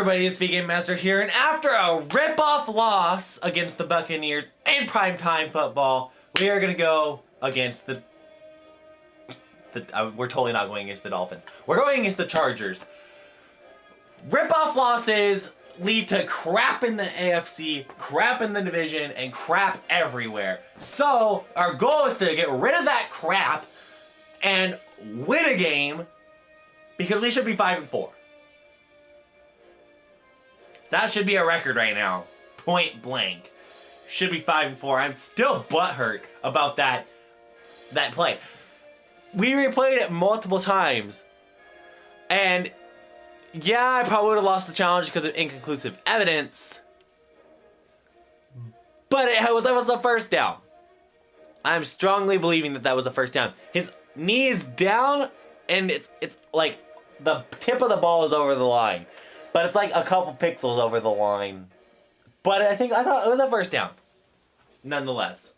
everybody, it's Game Master here, and after a rip-off loss against the Buccaneers in primetime football, we are going to go against we're totally not going against the Dolphins. We're going against the Chargers. Rip-off losses lead to crap in the AFC, crap in the division, and crap everywhere. So, our goal is to get rid of that crap and win a game, because we should be 5-4. That should be a record right now. Point blank. Should be 5-4. I'm still butthurt about that play. We replayed it multiple times. And yeah, I probably would have lost the challenge because of inconclusive evidence. But that was a first down. I'm strongly believing that was a first down. His knee is down and it's like the tip of the ball is over the line. But it's like a couple pixels over the line. But I thought it was a first down. Nonetheless.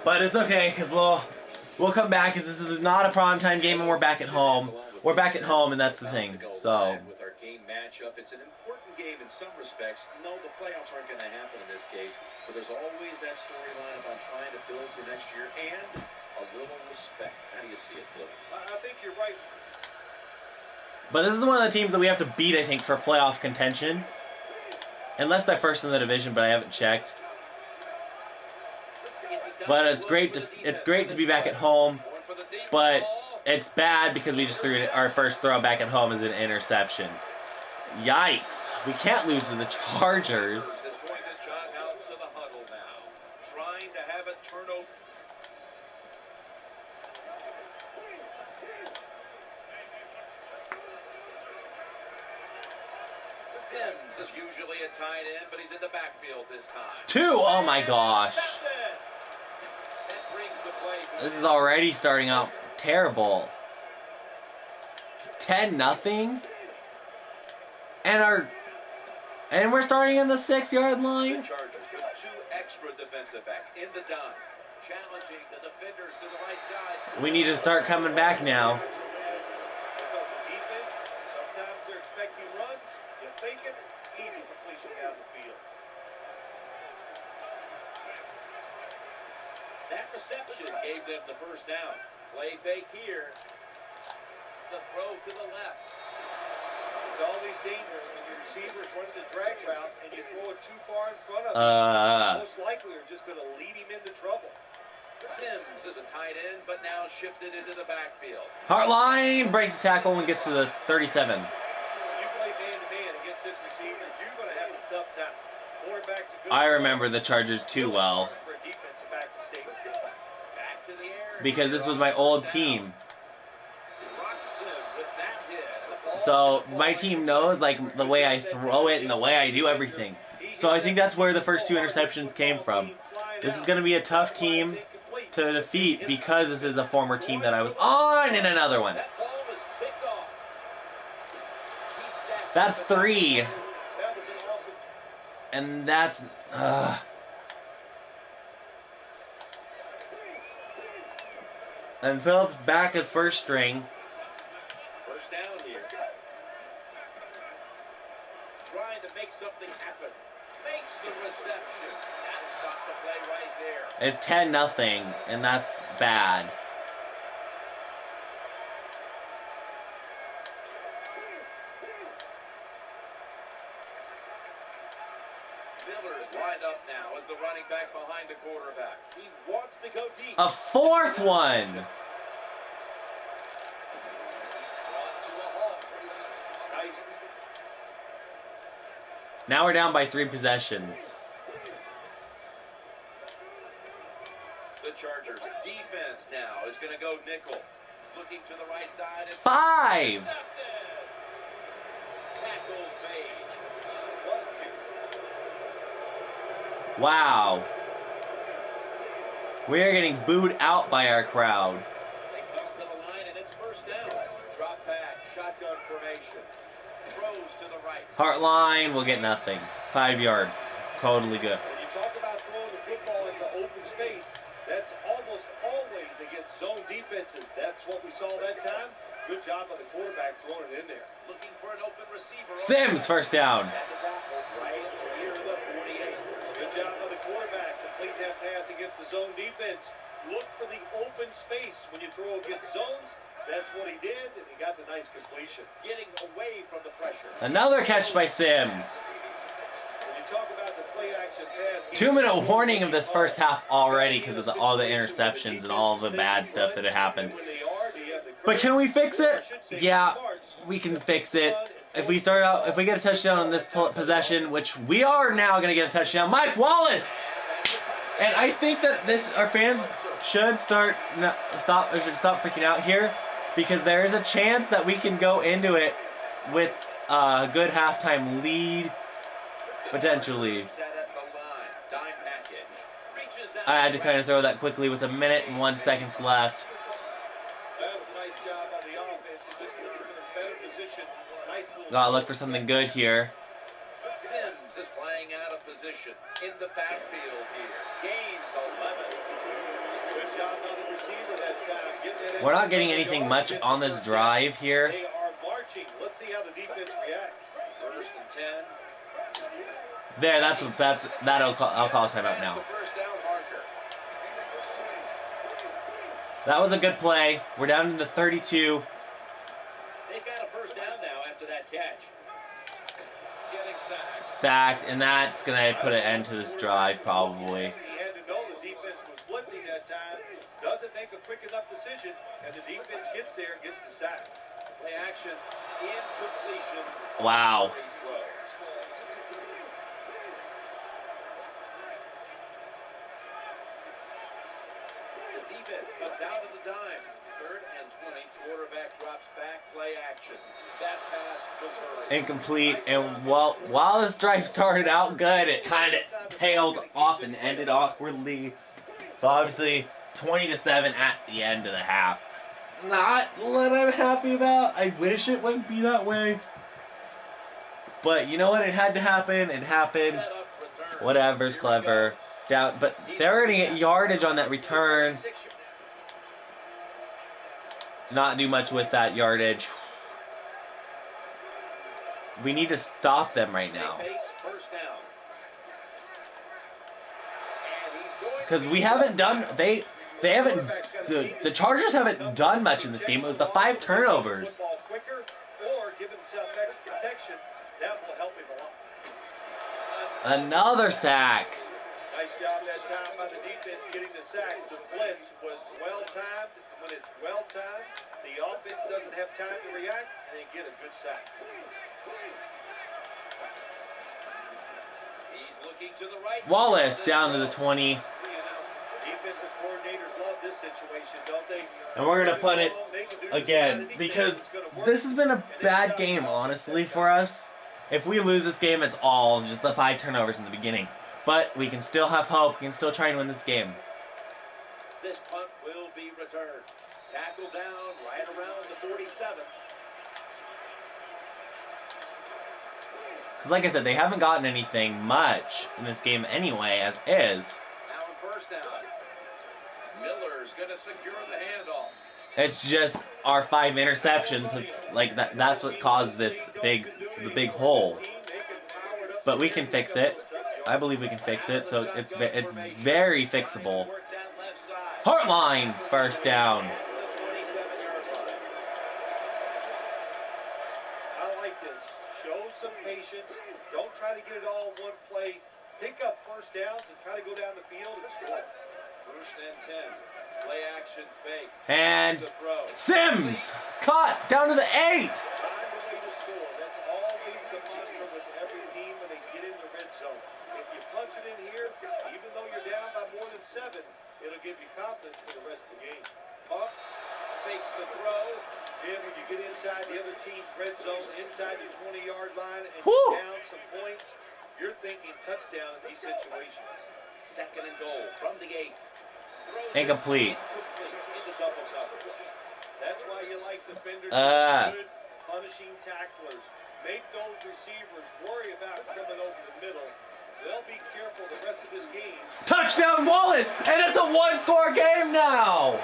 But it's okay, because we'll come back, because this is not a primetime game and we're back at home. We're back at home, and that's the thing. So. With our game matchup, it's an important game in some respects. No, the playoffs aren't going to happen in this case. But there's always that storyline about trying to build for next year and a little respect. How do you see it, Phil? I think you're right. But this is one of the teams that we have to beat, I think, for playoff contention. Unless they're first in the division, but I haven't checked. But it's great to be back at home. But it's bad because we just threw our first throw back at home as an interception. Yikes. We can't lose to the Chargers. Sims is usually a tight end, but he's in the backfield this time. 2! Oh my gosh. This is already starting out terrible. 10-0. And we're starting in the 6-yard line. The Chargers with 2 extra defensive backs in the dime, challenging the defenders to the right side. We need to start coming back now. Sometimes they're expecting run. You think it, easy completion down the field. That reception gave them the first down. Play fake here. The throw to the left. It's always dangerous when your receivers run the drag route and you throw it too far in front of them. Most likely are just going to lead him into trouble. Sims is a tight end, but now shifted into the backfield. Hartline breaks the tackle and gets to the 37. You play man-to-man against this receiver, you're going to have a tough time. I remember the Chargers too well. Because this was my old team. So my team knows like the way I throw it and the way I do everything. So I think that's where the first 2 interceptions came from. This is going to be a tough team to defeat because this is a former team that I was on in another one. That's 3. And that's... And Phillips back at first string. First down here. Trying to make something happen. Makes the reception. That'll stop the play right there. It's 10-0, and that's bad. Miller is lined up now as the running back behind the quarterback. He wants to go deep. A 4th one. Now we're down by 3 possessions. The Chargers defense now is going to go nickel. Looking to the right side. 5. Tackles made. Wow. We are getting booed out by our crowd. They come to the line and it's first down. Drop back, shotgun formation. Throws to the right. Hartline will get nothing. 5 yards. Totally good. When you talk about throwing the football into open space, that's almost always against zone defenses. That's what we saw that time. Good job by the quarterback throwing it in there. Looking for an open receiver. Sims, first down. That's a tackle right here to the 48. Good job by the quarterback to complete that pass against the zone defense. Look for the open space when you throw against zones. That's what he did, and he got the nice completion. Getting away from the pressure. Another catch by Sims. When you talk about the play action pass, 2-minute warning of this first half already because of all the interceptions and all the bad stuff that had happened. But can we fix it? Yeah, we can fix it. If we get a touchdown on this possession, which we are now going to get a touchdown, Mike Wallace! And I think that our fans should stop freaking out here, because there is a chance that we can go into it with a good halftime lead, potentially. I had to kind of throw that quickly with 1:01 seconds left. Gotta look for something good here. Sims is playing out of position in the backfield here. Gains 11. Good job by the receiver that time. We're not getting anything much on this drive here. They are marching. Let's see how the defense reacts. First and 10. There, I'll call timeout now. That was a good play. We're down to the 32. They got a first down now after that catch. Getting Sacked, and that's gonna put an end to this drive probably. He had to know the defense was blitzing that time. Doesn't make a quick enough decision, and the defense gets there and gets the sack. Play action, incompletion. Wow. The defense comes out of the dime. 3rd and 20. Quarterback drops back. Play action. That pass was early. Incomplete, and while this drive started out good, it kind of tailed off and ended awkwardly. So obviously, 20-7 at the end of the half. Not what I'm happy about. I wish it wouldn't be that way. But you know what? It had to happen. It happened. Whatever's clever. Down, but they're gonna get yardage on that return. Not do much with that yardage. We need to stop them right now. Because we haven't done, they haven't, the Chargers haven't done much in this game. It was the 5 turnovers. Another sack. Nice job that time by the defense getting the sack. The blitz was well timed. When it's well timed, the offense doesn't have time to react, and they get a good sack. He's looking to the right. Wallace down to the 20. Defensive coordinators love this situation, don't they? And we're going to punt it again because this has been a bad game, honestly, for us. If we lose this game, it's all just the 5 turnovers in the beginning. But we can still have hope. We can still try and win this game. This punt will be returned. Tackle down right around the 47. Because like I said, they haven't gotten anything much in this game anyway, as is. Now on first down. Miller's going to secure the handoff. It's just our 5 interceptions that's what caused the big hole. But we can fix it. I believe we can fix it, so it's very fixable. Heartline, first down. I like this. Show some patience. Don't try to get it all in one play. Pick up first downs and try to go down the field and score. First and 10. Play action fake. And Sims caught down to the 8. That's always the mantra with every team when they get in the red zone. If you punch it in here, even though you're down by more than 7, it'll give you confidence for the rest of the game. Pumps, fakes the throw. Jim, when you get inside the other team's red zone, inside the 20-yard line, and you're down some points, you're thinking touchdown in these situations. 2nd and goal from the 8. Incomplete. That's why you like defenders. Good punishing tacklers. Make those receivers worry about coming over the middle. They'll be careful the rest of this game. Touchdown Wallace! And it's a 1-score game now!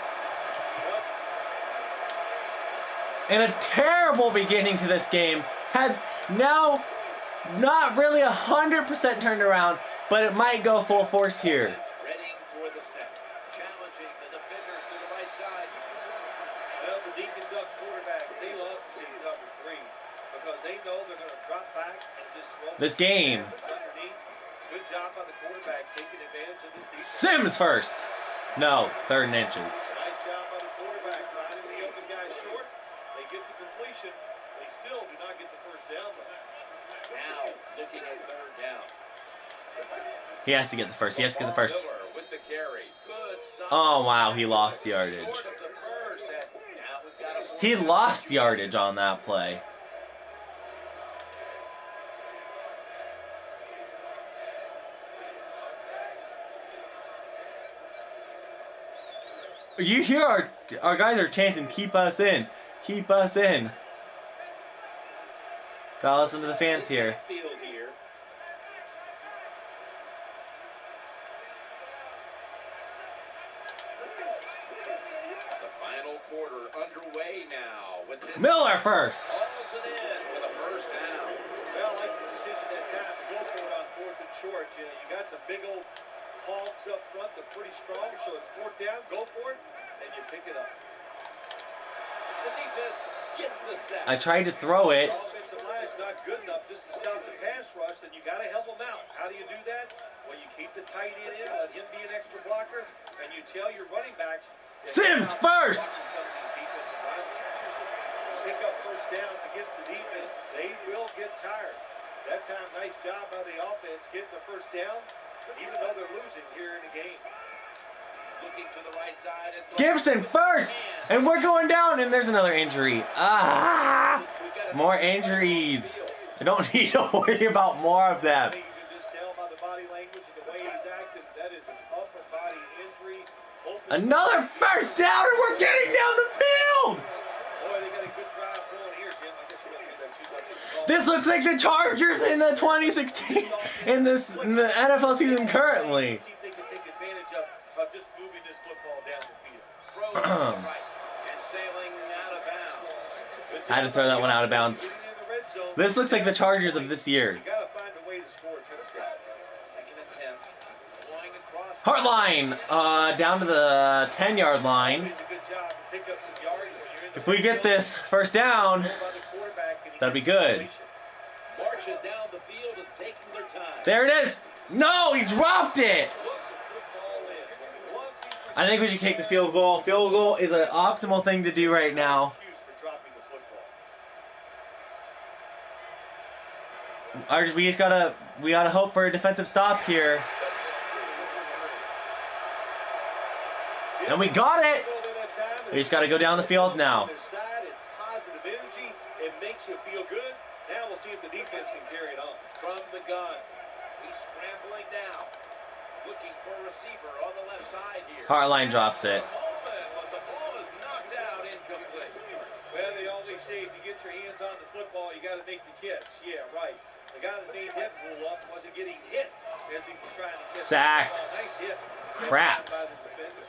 in a terrible beginning to this game, has now not really 100% turned around, but it might go full force here. Ready for the snap. Challenging the defenders to the right side. Well, the deep and duck quarterbacks, they love to see number 3 because they know they're going to drop back and just slow This game. underneath. Good job by the quarterback taking advantage of this defense. Sims first. No, 3rd and inches. Nice job by the quarterback finding the open guy short. They get the completion. They still do not get the first down though. Now looking at 3rd down. He has to get the first. He has to get the first. Miller with the carry. Good solid Oh, wow. He lost yardage. short of the first. And now we've got a He lost yardage on that play. You hear our guys are chanting, keep us in. Keep us in. Gotta listen to the fans here. field here. The final quarter underway now with this Miller first. hauls it in with a first down. Well, I like the decision that time to go for it on 4th and short. You got some big old hogs up front. They're pretty strong, so it's 4th down. Go for it, and you pick it up. The defense gets the sack. I tried to throw it. The offensive line's not good enough just to stop the pass rush, then you got to help them out. How do you do that? Well, you keep the tight end in, let him be an extra blocker, and you tell your running backs. Sims first. Pick up first downs against the defense. They will get tired. That time, nice job by the offense getting the first down, even though they're losing here in the game. Looking to the right side. And Gibson first. And we're going down, and there's another injury. Ah! More injuries. I don't need to worry about more of them. You can just tell by the body language and the way he's acting, that is an upper body injury. Another first down, and we're getting down the field. Boy, they got a good drive going here, Jim. I guess we'll get that 2-0 ball. This looks like the Chargers in the 2016 in the NFL season currently. See if they can take advantage of just moving this football down the field. Throw to the right and sailing out of bounds. I had to throw that one out of bounds. Getting in the red zone. This looks like the Chargers of this year. You got to find a way to score a touchdown. 2nd and 10. Flying across. Heartline, down to the 10-yard line. Does a good job to pick up some yards when you're in the If we get this first down, by the quarterback and he that'd be gets good. situation. Marching down the field and taking their time. There it is. No, he dropped it. Look the football in. When the gloves he's I think we should kick the field goal. Field goal is an optimal thing to do right now. excuse for dropping the football. We gotta hope for a defensive stop here. And we got it. We just gotta go down the field now. It's positive energy. It makes you feel good. Now we'll see if the defense can carry it on. From the gun. He's scrambling now. Looking for a receiver on the left side here. Heartline drops it. But the ball is knocked out incomplete. Well, they always say if you get your hands on the football, you got to make the catch. Yeah, right. The guy that made that rule up wasn't getting hit as he was trying to catch Sacked. the ball. Nice hit. Crap. By the defender.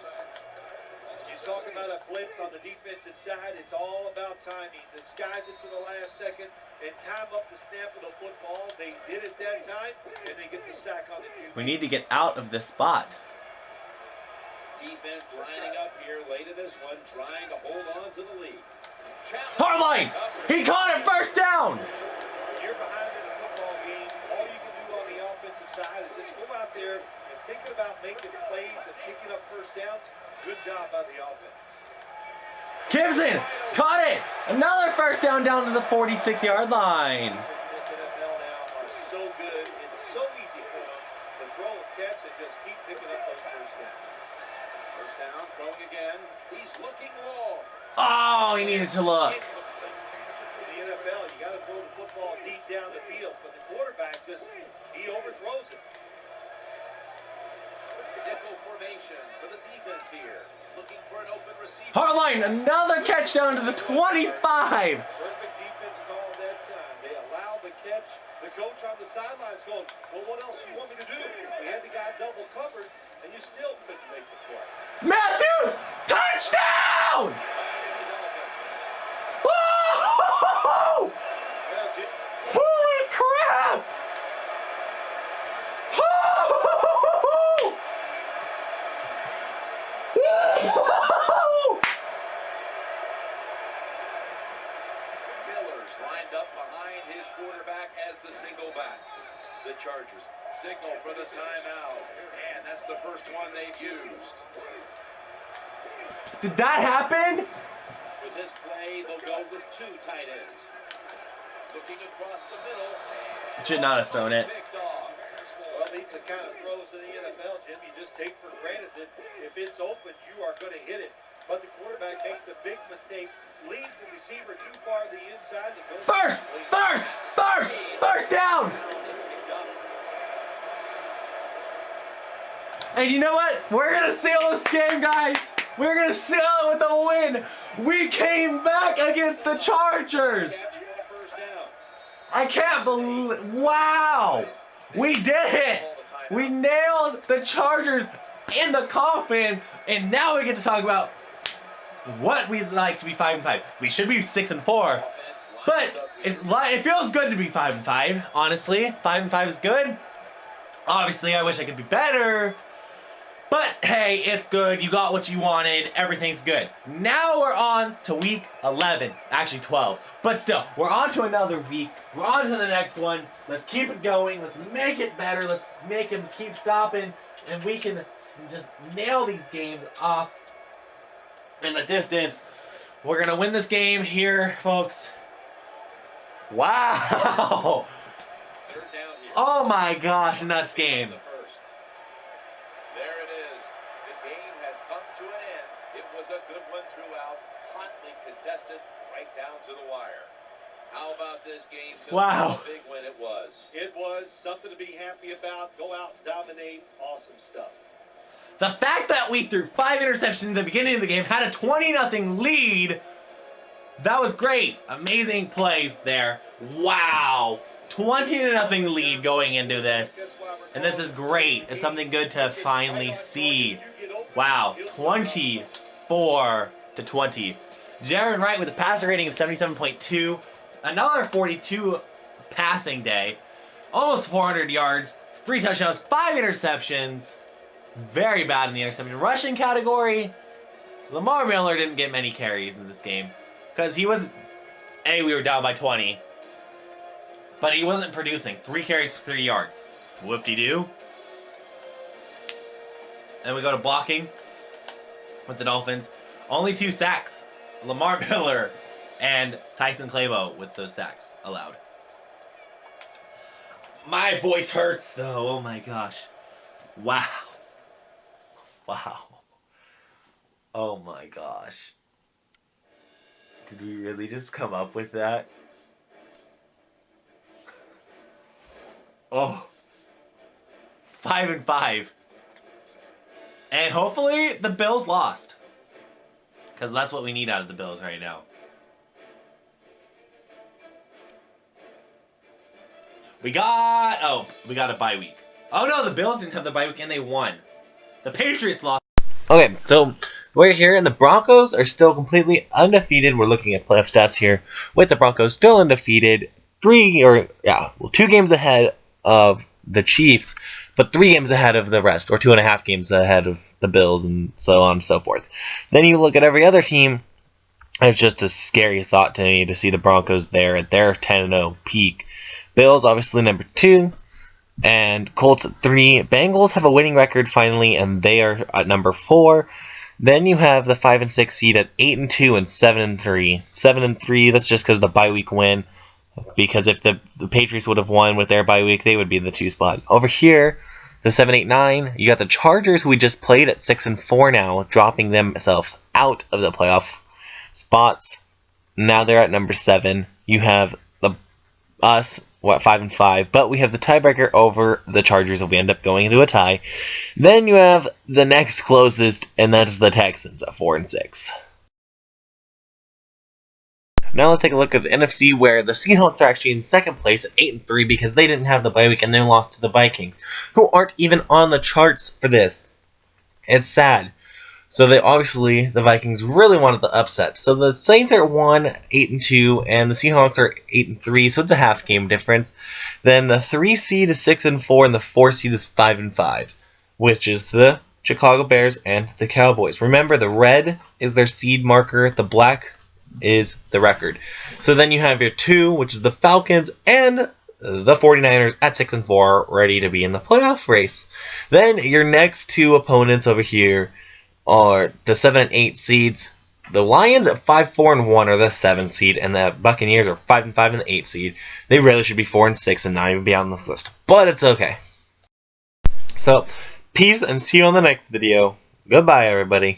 She's talking about a blitz on the defensive side. It's all about timing. Disguise it to the last second and time up the snap of the football. They did it that time, and they get the sack on the QB. We need to get out of this spot. Defense lining up here late in this one, trying to hold on to the lead. Heartline! He caught it first down! When you're behind in a football game, all you can do on the offensive side is just go out there and think about making plays and picking up first downs. Good job by the offense. Gibson caught it! Another first down down to the 46-yard line. This NFL now are so good. It's so easy for them to throw and catch and just keep picking up those first downs. First down, throwing again. He's looking long. Oh, he needed to look. In the NFL, you got to throw the football deep down the field, but the quarterback he overthrows it. Nickel formation for the defense here. Looking for an open receiver. Heartline, another catch down to the 25. Perfect defense call that time. They allow the catch. The coach on the sidelines going, well, what else do you want me to do? We had the guy double covered, and you still couldn't make the play. Matthews, touchdown! Woo! lined up behind his quarterback as the single back. The Chargers signal for the timeout, and that's the first one they've used. Did that happen? With this play, they'll go with two tight ends. Looking across the middle. Should not have thrown it. Picked off. Well, these are the kind of throws in the NFL, Jim. You just take for granted that if it's open, you are going to hit it. But the quarterback makes a big mistake, leads the receiver too far to the inside. First down. And you know what? We're going to seal this game, guys. We're going to seal it with a win. We came back against the Chargers. I can't believe, wow. We did it. We nailed the Chargers in the coffin. And now we get to talk about what we'd like to be 5-5. We should be 6-4. But it feels good to be 5-5, honestly. 5-5 is good. Obviously, I wish I could be better. But hey, it's good. You got what you wanted. Everything's good. Now we're on to week 11. Actually 12. But still, we're on to another week. We're on to the next one. Let's keep it going. Let's make it better. Let's make them keep stopping. And we can just nail these games off in the distance. We're going to win this game here, folks. Wow. Oh my gosh, nuts game. There it is. The game has come to an end. It was a good one throughout. Hotly contested right down to the wire. How about this game? Wow. How big win it was. It was something to be happy about. Go out, dominate. Awesome stuff. The fact that we threw 5 interceptions in the beginning of the game, had a 20-0 lead, that was great. Amazing plays there. Wow. 20-0 lead going into this. And this is great. It's something good to finally see. Wow. 24-20. Jaron Wright with a passer rating of 77.2. Another 42 passing day. Almost 400 yards. 3 touchdowns, 5 interceptions. Very bad in the interception rushing category. Lamar Miller didn't get many carries in this game. Because we were down by 20. But he wasn't producing. 3 carries for 3 yards. Whoop-de-doo. And we go to blocking with the Dolphins. Only 2 sacks. Lamar Miller and Tyson Clabo with those sacks allowed. My voice hurts though. Oh my gosh. Wow. Wow. Oh my gosh. Did we really just come up with that? Oh. 5-5. And hopefully the Bills lost. Because that's what we need out of the Bills right now. We got a bye week. Oh no, the Bills didn't have the bye week and they won. The Patriots lost. Okay, so we're here and the Broncos are still completely undefeated. We're looking at playoff stats here with the Broncos still undefeated. 2 games ahead of the Chiefs, but 3 games ahead of the rest, or 2.5 games ahead of the Bills, and so on and so forth. Then you look at every other team, and it's just a scary thought to me to see the Broncos there at their 10-0 peak. Bills, obviously, number 2, and Colts at 3. Bengals have a winning record finally, and they are at number 4. Then you have the 5 and 6 seed at 8-2 and 7-3. 7-3, that's just because of the bye week win. Because if the Patriots would have won with their bye week, they would be in the 2 spot. Over here, the 7-8-9, you got the Chargers, who we just played at 6-4 now, dropping themselves out of the playoff spots. Now they're at number 7. You have us, 5-5, but we have the tiebreaker over the Chargers if we end up going into a tie. Then you have the next closest, and that is the Texans at 4-6. Now let's take a look at the NFC, where the Seahawks are actually in second place at 8-3 because they didn't have the bye week and they lost to the Vikings, who aren't even on the charts for this. It's sad. So the Vikings really wanted the upset. So the Saints are 8-2, and the Seahawks are 8-3, so it's a half game difference. Then the 3 seed is 6-4, and the 4 seed is 5-5, which is the Chicago Bears and the Cowboys. Remember, the red is their seed marker, the black is the record. So then you have your 2, which is the Falcons, and the 49ers at 6 and 4, ready to be in the playoff race. Then your next 2 opponents over here are the 7 and 8 seeds. The Lions at 5, 4 and 1 are the 7th seed, and the Buccaneers are 5 and 5 and the 8th seed. They really should be 4 and 6 and not even be on this list, but it's okay. So, peace and see you on the next video. Goodbye, everybody.